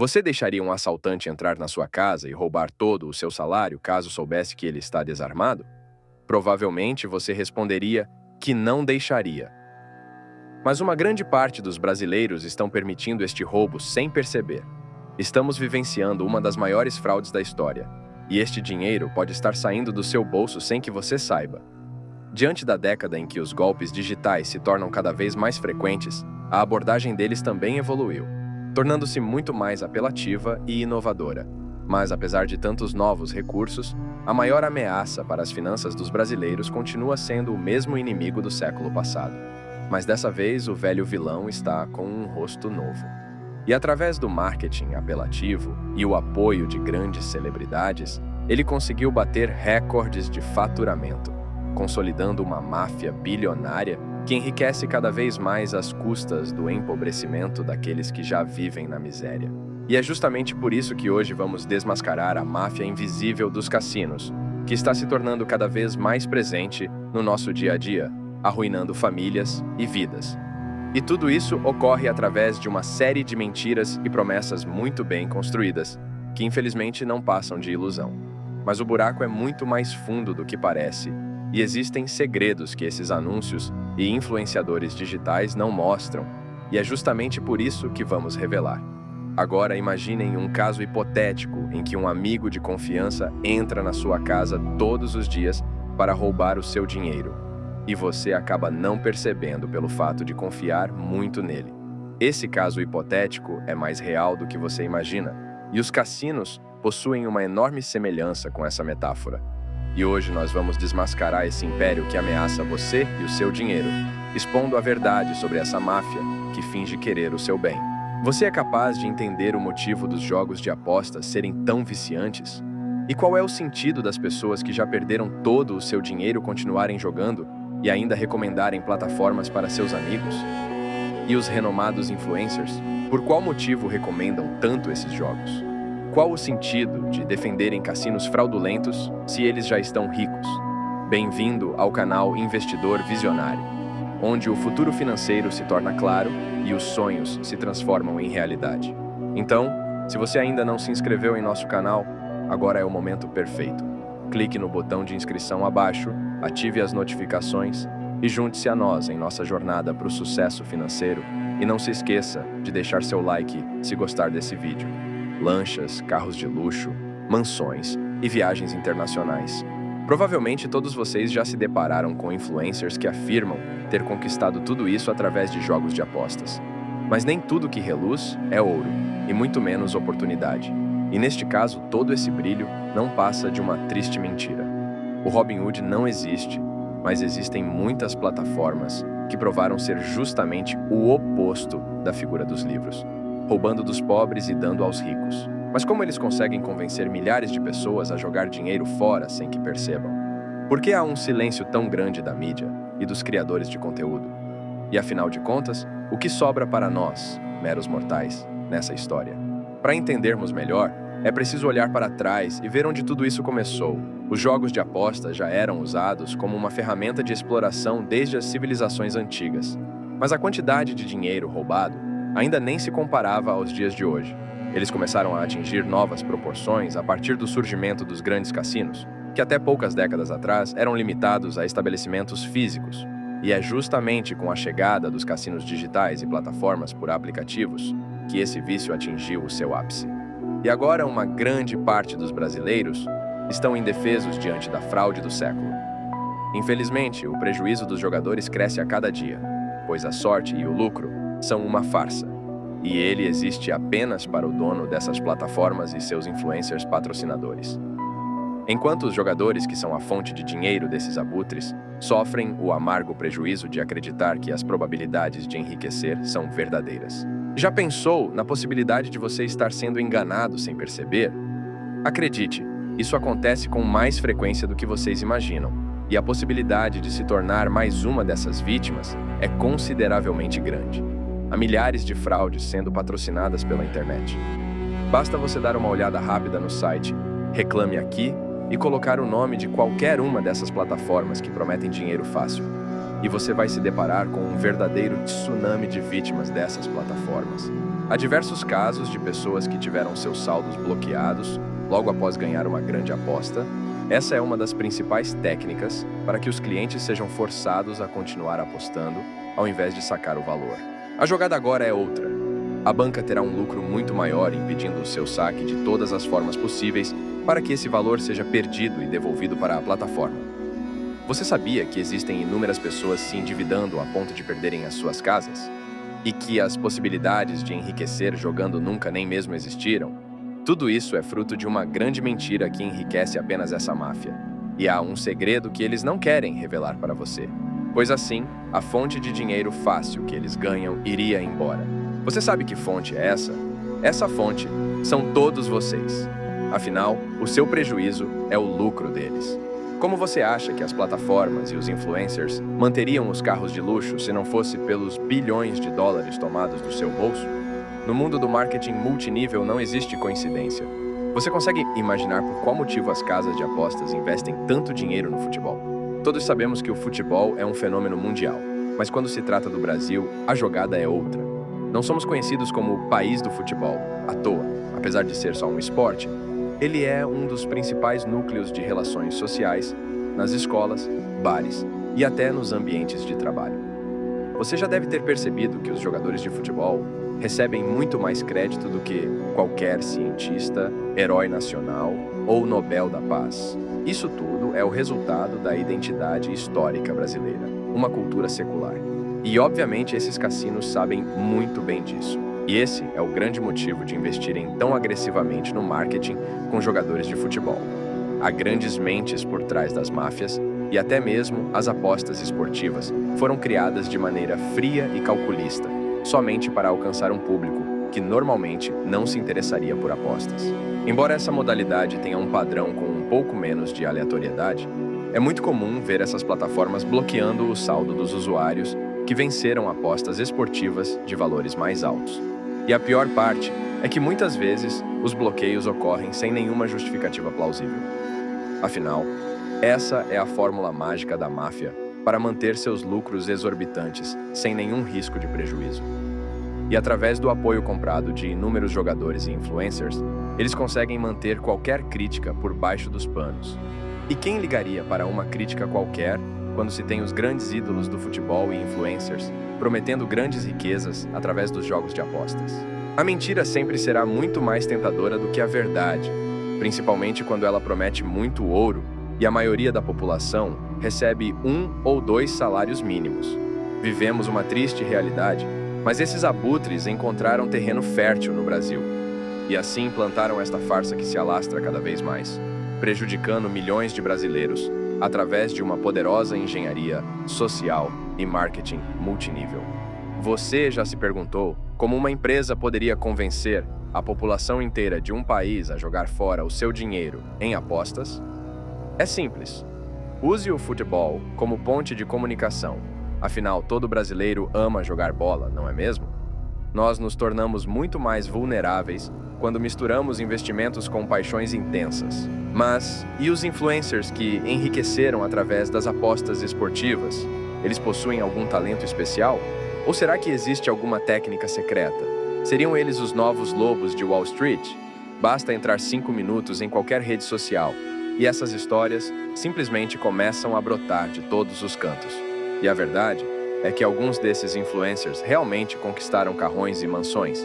Você deixaria um assaltante entrar na sua casa e roubar todo o seu salário caso soubesse que ele está desarmado? Provavelmente você responderia que não deixaria. Mas uma grande parte dos brasileiros estão permitindo este roubo sem perceber. Estamos vivenciando uma das maiores fraudes da história, e este dinheiro pode estar saindo do seu bolso sem que você saiba. Diante da década em que os golpes digitais se tornam cada vez mais frequentes, a abordagem deles também evoluiu, tornando-se muito mais apelativa e inovadora. Mas, apesar de tantos novos recursos, a maior ameaça para as finanças dos brasileiros continua sendo o mesmo inimigo do século passado. Mas dessa vez, o velho vilão está com um rosto novo. E através do marketing apelativo e o apoio de grandes celebridades, ele conseguiu bater recordes de faturamento, consolidando uma máfia bilionária que enriquece cada vez mais às custas do empobrecimento daqueles que já vivem na miséria. E é justamente por isso que hoje vamos desmascarar a máfia invisível dos cassinos, que está se tornando cada vez mais presente no nosso dia a dia, arruinando famílias e vidas. E tudo isso ocorre através de uma série de mentiras e promessas muito bem construídas, que infelizmente não passam de ilusão. Mas o buraco é muito mais fundo do que parece, e existem segredos que esses anúncios e influenciadores digitais não mostram, e é justamente por isso que vamos revelar. Agora imaginem um caso hipotético em que um amigo de confiança entra na sua casa todos os dias para roubar o seu dinheiro, e você acaba não percebendo pelo fato de confiar muito nele. Esse caso hipotético é mais real do que você imagina, e os cassinos possuem uma enorme semelhança com essa metáfora. E hoje nós vamos desmascarar esse império que ameaça você e o seu dinheiro, expondo a verdade sobre essa máfia que finge querer o seu bem. Você é capaz de entender o motivo dos jogos de apostas serem tão viciantes? E qual é o sentido das pessoas que já perderam todo o seu dinheiro continuarem jogando e ainda recomendarem plataformas para seus amigos? E os renomados influencers, por qual motivo recomendam tanto esses jogos? Qual o sentido de defenderem cassinos fraudulentos se eles já estão ricos? Bem-vindo ao canal Investidor Visionário, onde o futuro financeiro se torna claro e os sonhos se transformam em realidade. Então, se você ainda não se inscreveu em nosso canal, agora é o momento perfeito. Clique no botão de inscrição abaixo, ative as notificações e junte-se a nós em nossa jornada para o sucesso financeiro. E não se esqueça de deixar seu like se gostar desse vídeo. Lanchas, carros de luxo, mansões e viagens internacionais. Provavelmente todos vocês já se depararam com influencers que afirmam ter conquistado tudo isso através de jogos de apostas. Mas nem tudo que reluz é ouro, e muito menos oportunidade. E neste caso, todo esse brilho não passa de uma triste mentira. O Robinhood não existe, mas existem muitas plataformas que provaram ser justamente o oposto da figura dos livros, roubando dos pobres e dando aos ricos. Mas como eles conseguem convencer milhares de pessoas a jogar dinheiro fora sem que percebam? Por que há um silêncio tão grande da mídia e dos criadores de conteúdo? E afinal de contas, o que sobra para nós, meros mortais, nessa história? Para entendermos melhor, é preciso olhar para trás e ver onde tudo isso começou. Os jogos de aposta já eram usados como uma ferramenta de exploração desde as civilizações antigas. Mas a quantidade de dinheiro roubado ainda nem se comparava aos dias de hoje. Eles começaram a atingir novas proporções a partir do surgimento dos grandes cassinos, que até poucas décadas atrás eram limitados a estabelecimentos físicos. E é justamente com a chegada dos cassinos digitais e plataformas por aplicativos que esse vício atingiu o seu ápice. E agora uma grande parte dos brasileiros estão indefesos diante da fraude do século. Infelizmente, o prejuízo dos jogadores cresce a cada dia, pois a sorte e o lucro são uma farsa, e ele existe apenas para o dono dessas plataformas e seus influencers patrocinadores. Enquanto os jogadores, que são a fonte de dinheiro desses abutres, sofrem o amargo prejuízo de acreditar que as probabilidades de enriquecer são verdadeiras. Já pensou na possibilidade de você estar sendo enganado sem perceber? Acredite, isso acontece com mais frequência do que vocês imaginam, e a possibilidade de se tornar mais uma dessas vítimas é consideravelmente grande. Há milhares de fraudes sendo patrocinadas pela internet. Basta você dar uma olhada rápida no site Reclame Aqui e colocar o nome de qualquer uma dessas plataformas que prometem dinheiro fácil. E você vai se deparar com um verdadeiro tsunami de vítimas dessas plataformas. Há diversos casos de pessoas que tiveram seus saldos bloqueados logo após ganhar uma grande aposta. Essa é uma das principais técnicas para que os clientes sejam forçados a continuar apostando ao invés de sacar o valor. A jogada agora é outra. A banca terá um lucro muito maior impedindo o seu saque de todas as formas possíveis para que esse valor seja perdido e devolvido para a plataforma. Você sabia que existem inúmeras pessoas se endividando a ponto de perderem as suas casas? E que as possibilidades de enriquecer jogando nunca nem mesmo existiram? Tudo isso é fruto de uma grande mentira que enriquece apenas essa máfia. E há um segredo que eles não querem revelar para você, pois assim, a fonte de dinheiro fácil que eles ganham iria embora. Você sabe que fonte é essa? Essa fonte são todos vocês. Afinal, o seu prejuízo é o lucro deles. Como você acha que as plataformas e os influencers manteriam os carros de luxo se não fosse pelos bilhões de dólares tomados do seu bolso? No mundo do marketing multinível não existe coincidência. Você consegue imaginar por qual motivo as casas de apostas investem tanto dinheiro no futebol? Todos sabemos que o futebol é um fenômeno mundial, mas quando se trata do Brasil, a jogada é outra. Não somos conhecidos como o país do futebol, à toa. Apesar de ser só um esporte, ele é um dos principais núcleos de relações sociais nas escolas, bares e até nos ambientes de trabalho. Você já deve ter percebido que os jogadores de futebol recebem muito mais crédito do que qualquer cientista, herói nacional ou Nobel da Paz. Isso tudo é o resultado da identidade histórica brasileira, uma cultura secular. E, obviamente, esses cassinos sabem muito bem disso. E esse é o grande motivo de investirem tão agressivamente no marketing com jogadores de futebol. Há grandes mentes por trás das máfias e até mesmo as apostas esportivas foram criadas de maneira fria e calculista, somente para alcançar um público que normalmente não se interessaria por apostas. Embora essa modalidade tenha um padrão com um pouco menos de aleatoriedade, é muito comum ver essas plataformas bloqueando o saldo dos usuários que venceram apostas esportivas de valores mais altos. E a pior parte é que muitas vezes os bloqueios ocorrem sem nenhuma justificativa plausível. Afinal, essa é a fórmula mágica da máfia para manter seus lucros exorbitantes sem nenhum risco de prejuízo. E através do apoio comprado de inúmeros jogadores e influencers, eles conseguem manter qualquer crítica por baixo dos panos. E quem ligaria para uma crítica qualquer quando se tem os grandes ídolos do futebol e influencers prometendo grandes riquezas através dos jogos de apostas? A mentira sempre será muito mais tentadora do que a verdade, principalmente quando ela promete muito ouro e a maioria da população recebe 1 ou 2 salários mínimos. Vivemos uma triste realidade, mas esses abutres encontraram terreno fértil no Brasil e assim implantaram esta farsa que se alastra cada vez mais, prejudicando milhões de brasileiros através de uma poderosa engenharia social e marketing multinível. Você já se perguntou como uma empresa poderia convencer a população inteira de um país a jogar fora o seu dinheiro em apostas? É simples. Use o futebol como ponte de comunicação. Afinal, todo brasileiro ama jogar bola, não é mesmo? Nós nos tornamos muito mais vulneráveis quando misturamos investimentos com paixões intensas. Mas, e os influencers que enriqueceram através das apostas esportivas? Eles possuem algum talento especial? Ou será que existe alguma técnica secreta? Seriam eles os novos lobos de Wall Street? Basta entrar 5 minutos em qualquer rede social e essas histórias simplesmente começam a brotar de todos os cantos. E a verdade é que alguns desses influencers realmente conquistaram carrões e mansões,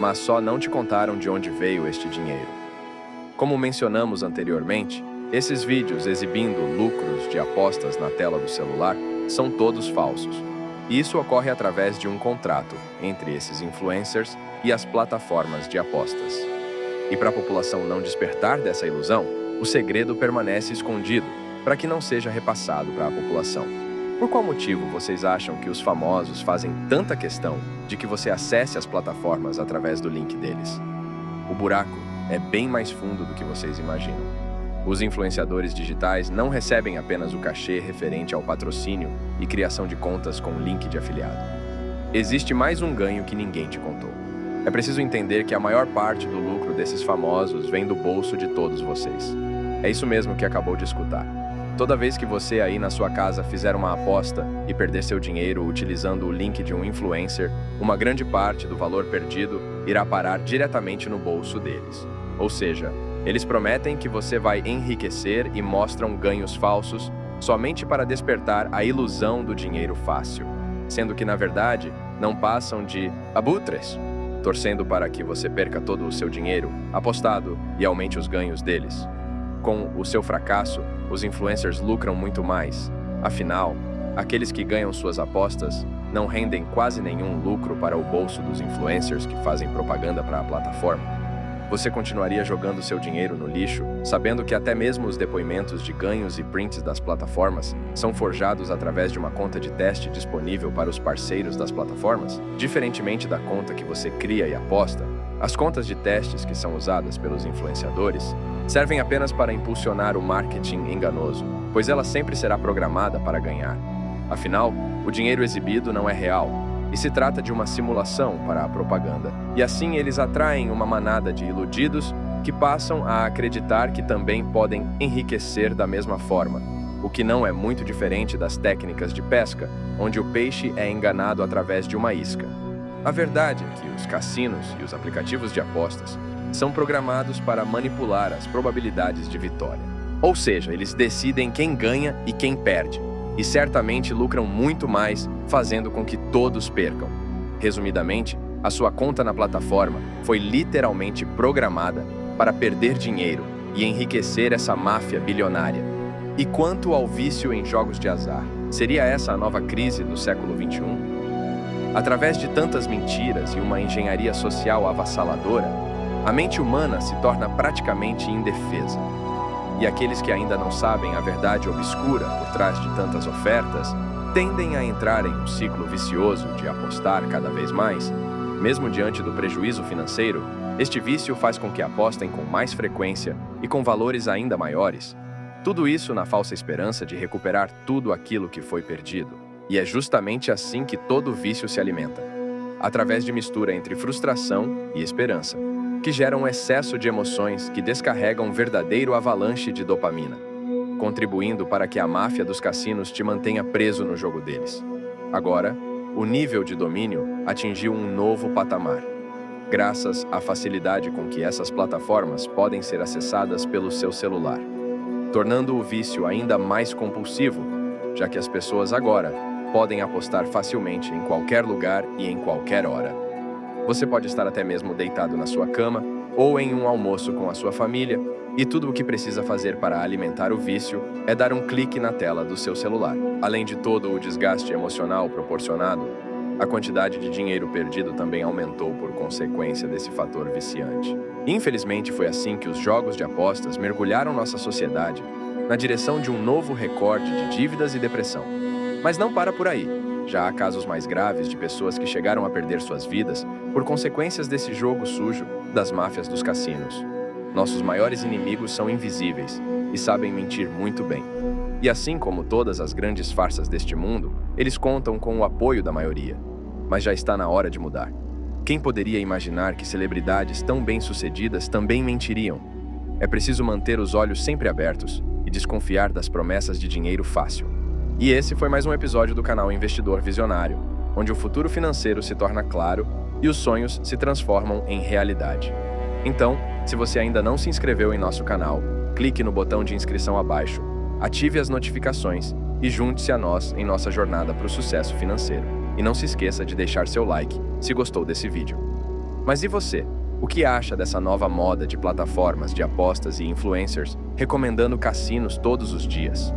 mas só não te contaram de onde veio este dinheiro. Como mencionamos anteriormente, esses vídeos exibindo lucros de apostas na tela do celular são todos falsos. E isso ocorre através de um contrato entre esses influencers e as plataformas de apostas. E para a população não despertar dessa ilusão, o segredo permanece escondido para que não seja repassado para a população. Por qual motivo vocês acham que os famosos fazem tanta questão de que você acesse as plataformas através do link deles? O buraco é bem mais fundo do que vocês imaginam. Os influenciadores digitais não recebem apenas o cachê referente ao patrocínio e criação de contas com link de afiliado. Existe mais um ganho que ninguém te contou. É preciso entender que a maior parte do lucro desses famosos vem do bolso de todos vocês. É isso mesmo que acabou de escutar. Toda vez que você aí na sua casa fizer uma aposta e perder seu dinheiro utilizando o link de um influencer, uma grande parte do valor perdido irá parar diretamente no bolso deles. Ou seja, eles prometem que você vai enriquecer e mostram ganhos falsos somente para despertar a ilusão do dinheiro fácil, sendo que, na verdade, não passam de abutres, torcendo para que você perca todo o seu dinheiro apostado e aumente os ganhos deles. Com o seu fracasso, os influencers lucram muito mais. Afinal, aqueles que ganham suas apostas não rendem quase nenhum lucro para o bolso dos influencers que fazem propaganda para a plataforma. Você continuaria jogando seu dinheiro no lixo, sabendo que até mesmo os depoimentos de ganhos e prints das plataformas são forjados através de uma conta de teste disponível para os parceiros das plataformas? Diferentemente da conta que você cria e aposta, as contas de testes que são usadas pelos influenciadores servem apenas para impulsionar o marketing enganoso, pois ela sempre será programada para ganhar. Afinal, o dinheiro exibido não é real, e se trata de uma simulação para a propaganda. E assim eles atraem uma manada de iludidos que passam a acreditar que também podem enriquecer da mesma forma, o que não é muito diferente das técnicas de pesca, onde o peixe é enganado através de uma isca. A verdade é que os cassinos e os aplicativos de apostas são programados para manipular as probabilidades de vitória. Ou seja, eles decidem quem ganha e quem perde, e certamente lucram muito mais fazendo com que todos percam. Resumidamente, a sua conta na plataforma foi literalmente programada para perder dinheiro e enriquecer essa máfia bilionária. E quanto ao vício em jogos de azar, seria essa a nova crise do século XXI? Através de tantas mentiras e uma engenharia social avassaladora, a mente humana se torna praticamente indefesa. E aqueles que ainda não sabem a verdade obscura por trás de tantas ofertas tendem a entrar em um ciclo vicioso de apostar cada vez mais. Mesmo diante do prejuízo financeiro, este vício faz com que apostem com mais frequência e com valores ainda maiores. Tudo isso na falsa esperança de recuperar tudo aquilo que foi perdido. E é justamente assim que todo vício se alimenta, através de mistura entre frustração e esperança, que gera um excesso de emoções que descarregam um verdadeiro avalanche de dopamina, contribuindo para que a máfia dos cassinos te mantenha preso no jogo deles. Agora, o nível de domínio atingiu um novo patamar, graças à facilidade com que essas plataformas podem ser acessadas pelo seu celular, tornando o vício ainda mais compulsivo, já que as pessoas agora podem apostar facilmente em qualquer lugar e em qualquer hora. Você pode estar até mesmo deitado na sua cama ou em um almoço com a sua família, e tudo o que precisa fazer para alimentar o vício é dar um clique na tela do seu celular. Além de todo o desgaste emocional proporcionado, a quantidade de dinheiro perdido também aumentou por consequência desse fator viciante. Infelizmente, foi assim que os jogos de apostas mergulharam nossa sociedade na direção de um novo recorde de dívidas e depressão. Mas não para por aí. Já há casos mais graves de pessoas que chegaram a perder suas vidas por consequências desse jogo sujo das máfias dos cassinos. Nossos maiores inimigos são invisíveis e sabem mentir muito bem. E assim como todas as grandes farsas deste mundo, eles contam com o apoio da maioria. Mas já está na hora de mudar. Quem poderia imaginar que celebridades tão bem-sucedidas também mentiriam? É preciso manter os olhos sempre abertos e desconfiar das promessas de dinheiro fácil. E esse foi mais um episódio do canal Investidor Visionário, onde o futuro financeiro se torna claro e os sonhos se transformam em realidade. Então, se você ainda não se inscreveu em nosso canal, clique no botão de inscrição abaixo, ative as notificações e junte-se a nós em nossa jornada para o sucesso financeiro. E não se esqueça de deixar seu like se gostou desse vídeo. Mas e você? O que acha dessa nova moda de plataformas de apostas e influencers recomendando cassinos todos os dias?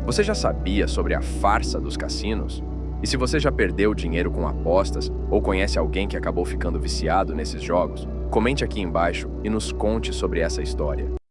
Você já sabia sobre a farsa dos cassinos? E se você já perdeu dinheiro com apostas ou conhece alguém que acabou ficando viciado nesses jogos, comente aqui embaixo e nos conte sobre essa história.